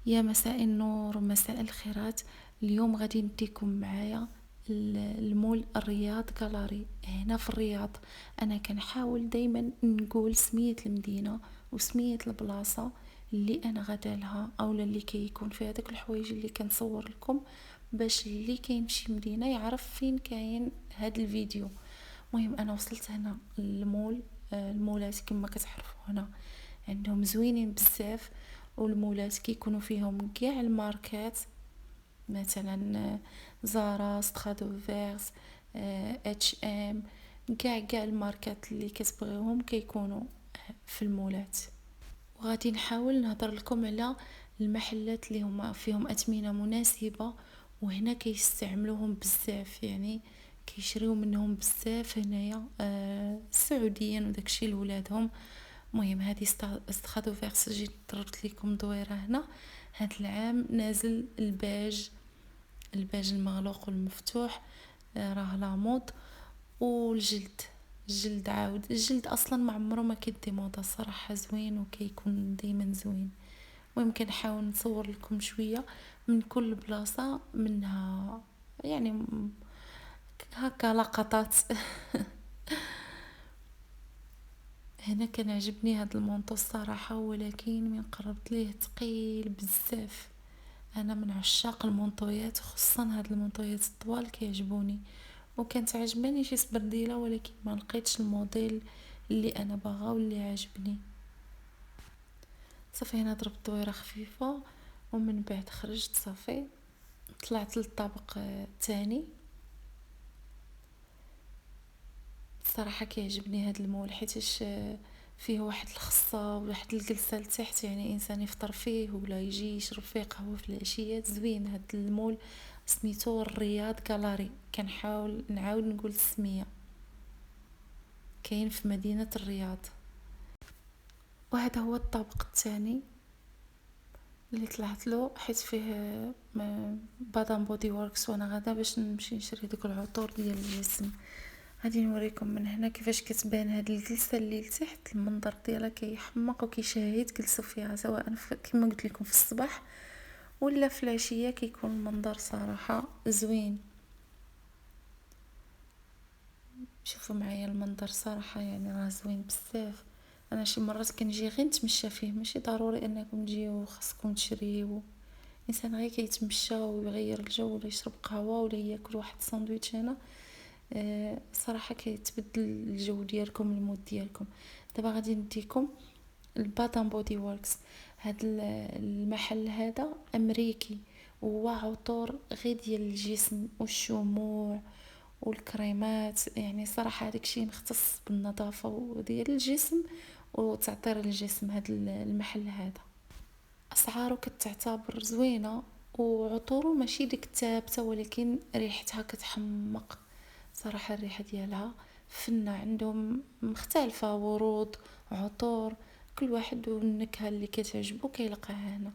يا مساء النور ومساء الخيرات. اليوم غادي نديكم معايا المول الرياض جالاري هنا في الرياض. انا كنحاول دايما نقول سمية المدينة وسمية البلاصة اللي انا غادا لها اولا اللي كيكون فيها داك الحوايج اللي كنصور لكم، باش اللي كيمشي مدينة يعرف فين كاين هاد الفيديو. مهم انا وصلت هنا المول. المولات كما كتعرفوا هنا عندهم زوينين بزاف، والمولات كيكونوا فيهم كاع الماركات، مثلا زارا، سترادو فيرس، اتش ام، كاع الماركات اللي كتبغيوهم كيكونوا في المولات. وغادي نحاول نهضر لكم على المحلات اللي هما فيهم اثمنه مناسبه، وهنا كيستعملوهم بزاف، يعني كيشريو منهم بزاف هنايا السعوديين وداكشي لولادهم. مهم هذه استخدو فيرس جيت ضربت لكم دويره هنا. هاد العام نازل الباج المغلوق والمفتوح، راه لاموط. الجلد عاود الجلد اصلا ما عمره ما كيدي موضه صراحه، زوين وكيكون دائما زوين. المهم كنحاول نصور لكم شويه من كل بلاصه منها، يعني هكا لقطات. هنا كان عجبني هاد المونطو الصراحه، ولكن من قربت ليه ثقيل بزاف. انا من عشاق المونطويات، خصوصا هاد المونطويات الطوال كيعجبوني. وكانت عجباني شي سبرديله، ولكن ما لقيتش الموديل اللي انا باغا واللي عجبني. صافي هنا ضربت دويره خفيفه، ومن بعد خرجت صافي طلعت للطابق الثاني. الصراحه كيعجبني هاد المول حيتاش فيه واحد الخصه وواحد الجلسه لتحت، يعني انسان يفطر فيه ولا يجي يشرب فيه قهوه في العشيات. زوين هاد المول، سميتو الرياض جالاري. كنحاول نعاود نقول السميه، كاين في مدينه الرياض. وهذا هو الطابق الثاني اللي طلعت له، حيت فيه بادام بودي ووركس، وانا غادا باش نمشي نشري ديك العطور ديال الجسم. غادي نوريكم من هنا كيفاش كتبان هاد الجلسه اللي لتحت. المنظر ديالها كيحمق وكيشهي تجلسوا فيها، سواء كما قلت لكم في الصباح ولا في العشيه، كيكون المنظر صراحه زوين. شوفوا معايا المنظر صراحه، يعني راه زوين بزاف. انا شي مرات كنجي غير نتمشى فيه، ماشي ضروري انكم تجيو خاصكم تشريو. انسان غير كيتمشى ويغير الجو، ولا يشرب قهوه ولا ياكل واحد ساندويتش هنا، صراحه كيتبدل الجو ديالكم، المود ديالكم. دابا غادي نديكم الباتان بودي ووركس. هاد المحل هذا امريكي، وهو عطور غير ديال الجسم والشموع والكريمات. يعني صراحه هذاك الشيء مختص بالنظافه وديال الجسم وتعطير الجسم. هذا المحل هذا اسعاره كتعتبر زوينه، وعطوره ماشي ديك الثابته، ولكن ريحتها كتحمق صراحه. الريحه ديالها فنه، عندهم مختلفه، ورود، عطور، كل واحد والنكهه اللي كتعجبو كيلقاها هنا.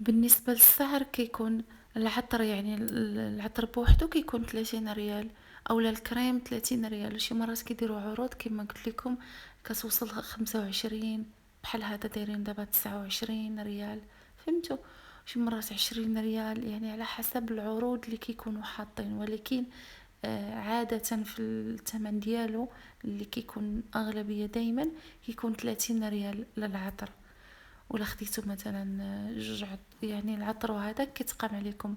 بالنسبه للسعر كيكون العطر، يعني العطر بوحدو كيكون 30 ريال، اولا الكريم 30 ريال. وشي مرات كيديروا عروض كما قلت لكم كتوصل 25، بحال هذا دايرين دابا 29 ريال، فهمتوا؟ شي مرات 20 ريال، يعني على حسب العروض اللي كيكونوا حاطين. ولكن عادة في الثمن ديالو اللي كيكون أغلبية دايما كيكون 30 ريال للعطر. ولا خديتو مثلا يعني العطر هذا كيتقام عليكم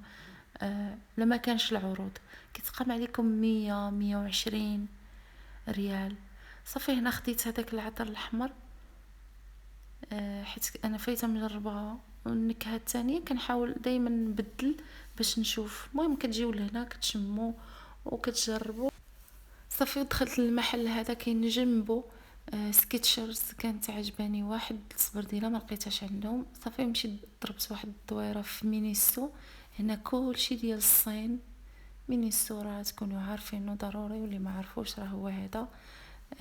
لما كانش العروض كيتقام عليكم 100 120 ريال. صافي هنا خديت هذاك العطر الأحمر، حيت انا فايته مجربه النكهه الثانيه. كنحاول دائما نبدل باش نشوف. المهم كتجيو لهنا كتشموا وكتجربوا. صافي دخلت للمحل هذا، كاين جنبو سكيتشرز. كانت عجباني واحد السبرديله ما لقيتهاش عندهم. صافي مشيت ضربت واحد الدويره في مينيسو. هنا كلشي ديال الصين. مينيسو راه تكونوا عارفينه ضروري، واللي ما عرفوش راه هو هذا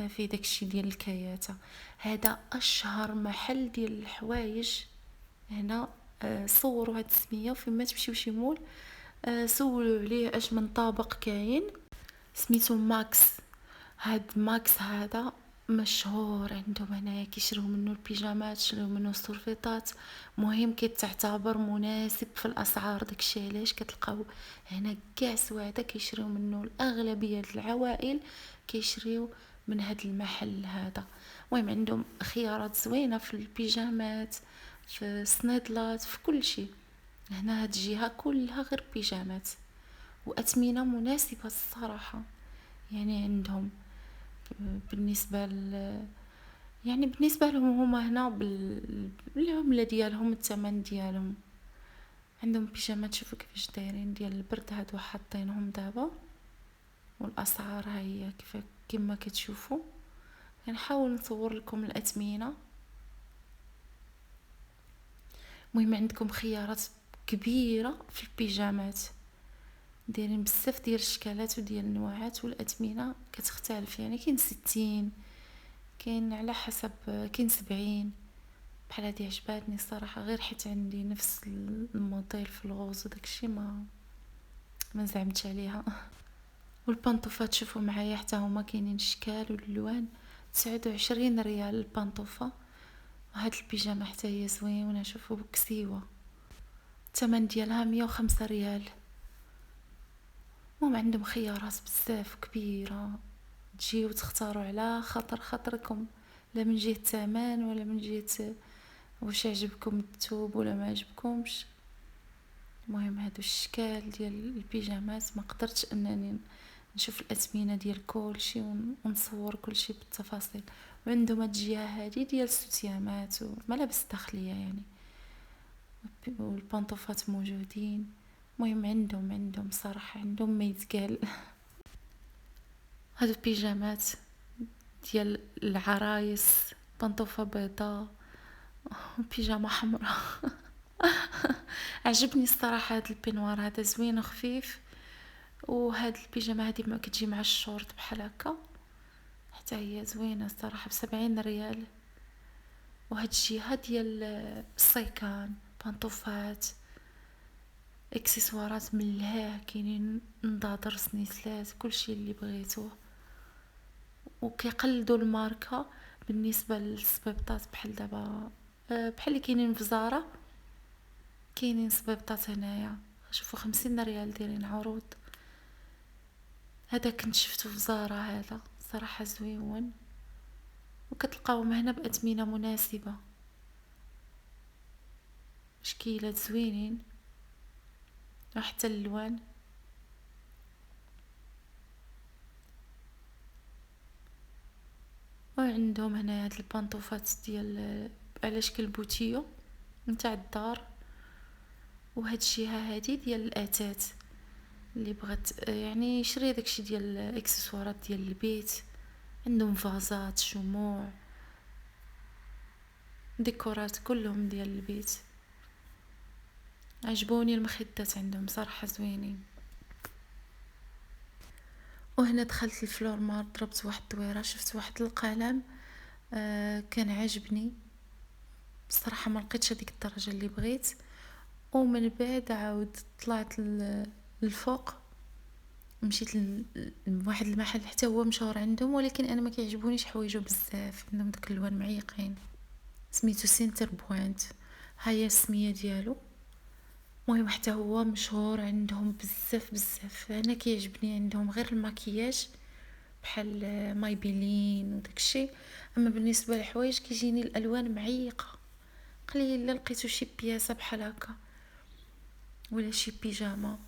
في داكشي ديال الكياته. هذا اشهر محل ديال الحوايج هنا. صوروا هاد السميه، فيما تمشيو شي مول سولوا عليه اش من طابق كاين. سميتو ماكس. هاد ماكس هذا مشهور عندهم هنايا، كيشريو منه البيجامات، يشريو منه السورفيطات. مهم كيتعتبر مناسب في الاسعار، داكشي علاش كتلقاو هنا كاع سواعده كيشريو منه. الاغلبيه ديال العوائل كيشريو من هاد المحل هذا. المهم عندهم خيارات زوينه في البيجامات، في السنيدلات، في كل شيء. هنا هاد الجهه كلها غير بيجامات واثمنه مناسبه الصراحه. يعني عندهم بالنسبه يعني بالنسبة لهم هما هنا بالعملة ديالهم، الثمن ديالهم. عندهم بيجامات شوفوا كيفاش دايرين ديال البرد، هادو حاطينهم دابا، والاسعار ها هي كيف كما كتشوفوا. غنحاول نصور لكم الاثمنه. المهم عندكم خيارات كبيره في البيجامات، دايرين بزاف ديال الشكالات وديال النوعات، والاثمنه كتختلف. يعني كاين 60، كاين على حسب، كاين 70. بحال هادي عجباتني الصراحه، غير حيت عندي نفس الموديل في الغوز وداكشي ما زعمتش عليها. والبانطوفات شوفوا معايا حتى هما كاينين الشكال والالوان. 29 ريال البانطوفه. وهاد البيجامه حتى هي زوينه، شوفوا كسيوه، الثمن ديالها 105 ريال. المهم عندهم خيارات بزاف كبيره، تجيو تختاروا على خاطركم، لا من جهه الثمن ولا من جهه واش يعجبكم الثوب ولا ما عجبكمش. المهم هادو الشكال ديال البيجامات، ما قدرتش انني نشوف الاثمنه ديال كل شيء ونصور كل شيء بالتفاصيل. وعندهم هاد الجهه هادي ديال الستيامات والملابس الداخليه يعني، والبنطوفات موجودين. المهم عندهم صراحه عندهم ما يتقال. هادو البيجامات ديال العرايس، بنطوفه بيضاء وبيجامه حمراء. عجبني الصراحه هاد البنوار هذا، زوين وخفيف. وهاد البيجامه هادي ما كتجي مع الشورت بحال هكا، حتى هي زوينه الصراحه، ب70 ريال. وهاد الجهه ديال الصيكان، بانطوفات، اكسسوارات من الهاه، كاينين نضاضر، سنيسلات، كلشي اللي بغيتوه. وكيقلدوا الماركه بالنسبه للصبيبطات، بحال دابا بحال اللي كاينين في زارا، كاينين صبيبطات هنايا. شوفوا 50 ريال دايرين عروض. هذا كنت شفتو في زارا، هذا صراحه زويون، وكتلقاوهم هنا باثمنه مناسبه، شكيلات زوينين وحتى الالوان. وعندهم هنا هاد البانطوفات ديال على شكل بوتيو نتاع الدار. وهاد الجهه هادي ديال الاتات، اللي بغات يعني يشري داكشي ديال الاكسسوارات ديال البيت. عندهم فازات، شموع، ديكورات كلهم ديال البيت. عجبوني المخدات عندهم صراحه زوينين. وهنا دخلت الفلور مار، ضربت واحد الدويره، شفت واحد القلم كان عجبني بصراحه، ما لقيتش هذيك الدرجه اللي بغيت. ومن بعد عاود طلعت للفوق، مشيت لواحد المحل حتى هو مشهور عندهم، ولكن انا ما كيعجبونيش حوايجو بزاف، عندهم داك الالوان معيقين. سميتو سنتر بوينت، هيا السميه ديالو. المهم حتى هو مشهور عندهم بزاف. انا كيعجبني عندهم غير الماكياج بحال مايبيلين وداكشي. اما بالنسبه للحوايج كيجيني الالوان معيقه، قليل الا لقيتو شي بياسه بحال هكا ولا شي بيجاما.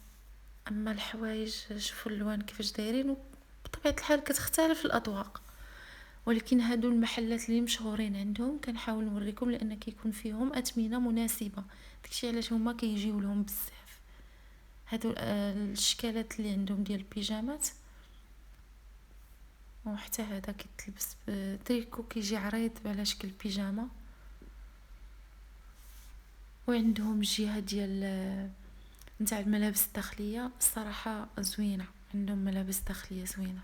اما الحوايج شوفوا الالوان كيفاش دايرين، بطبيعه الحال كتختلف الاذواق. ولكن هادو المحلات اللي مشهورين عندهم كنحاول نوريكم، لان كيكون فيهم اثمنه مناسبه، داكشي علاش هما كيجيو لهم بزاف. هادو الشكالات اللي عندهم ديال البيجامات. وحتى هذا كيتلبس بتريكو، كيجي عريض على شكل بيجاما. وعندهم جهه ديال نتاع الملابس الداخليه، الصراحه زوينه، عندهم ملابس داخليه زوينه،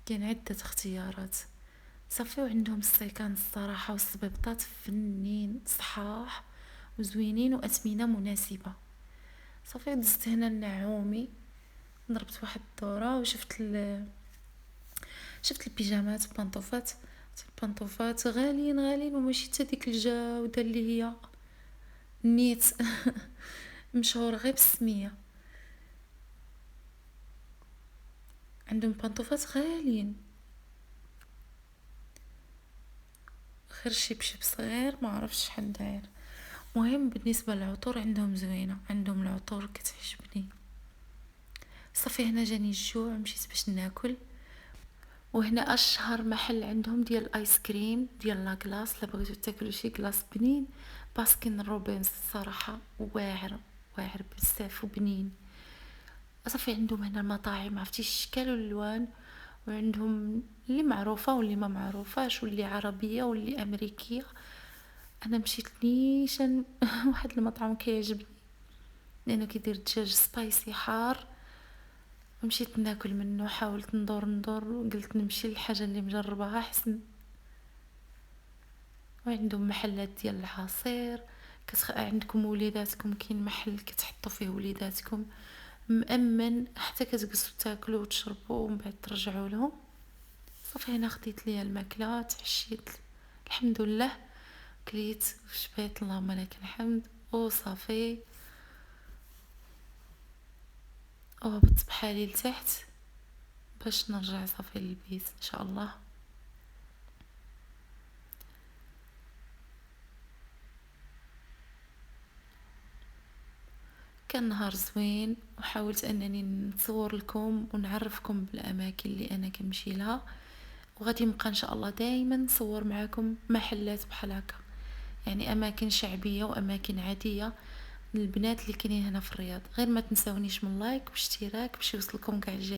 كاين عده اختيارات صافي. وعندهم الصيكان الصراحه والصبيبطات فنين صحاح وزوينين واثمنه مناسبه. صافي دزت هنا النعومي، ضربت واحد الدوره وشفت شفت البيجامات البنطوفات، البنطوفات غاليين غاليين وماشي حتى ديك الجودة اللي هي نيت. مشهورة غير بالسمية. عندهم بنطوفات غاليين، غير شبشب صغير ما عرفتش شحال داير. مهم بالنسبة للعطور عندهم زوينة، عندهم العطور كتعجبني. صافي هنا جاني الجوع، مشيت باش ناكل. وهنا اشهر محل عندهم ديال الايس كريم ديال لاكلاص. لا بغيتو تاكلوا شي كلاص بنين، باسكين روبنز الصراحه واعر، واعر بزاف وبنين. صافي عندهم هنا المطاعم عرفتي الشكال والالوان، وعندهم اللي معروفه واللي ما معروفاش واللي عربيه واللي امريكيه. انا مشيت نيشان واحد المطعم كيعجبني لانه كيدير الدجاج سبايسي حار، مشيت ناكل منه. حاولت ندور وقلت نمشي للحاجه اللي مجربها احسن. وعندهم محلات ديال العصير. عندكم وليداتكم كاين محل كتحطوا فيه وليداتكم مأمن، حتى كتجلسوا تاكلوا وتشربوا ومن بعد ترجعوا لهم. صافي هنا خديت ليا الماكله، تعشيت الحمد لله، كليت وشبعت اللهم لك الحمد. وصافي وهبطت بحالي لتحت باش نرجع صافي للبيت ان شاء الله. كان نهار زوين، وحاولت انني نصور لكم ونعرفكم بالاماكن اللي انا كنمشي لها، وغادي نبقى ان شاء الله دائما نصور معكم محلات بحال هكا، يعني اماكن شعبيه واماكن عاديه للبنات اللي كاينين هنا في الرياض. غير ما تنساونيش من لايك واشتراك باش يوصلكم كاع الجديد.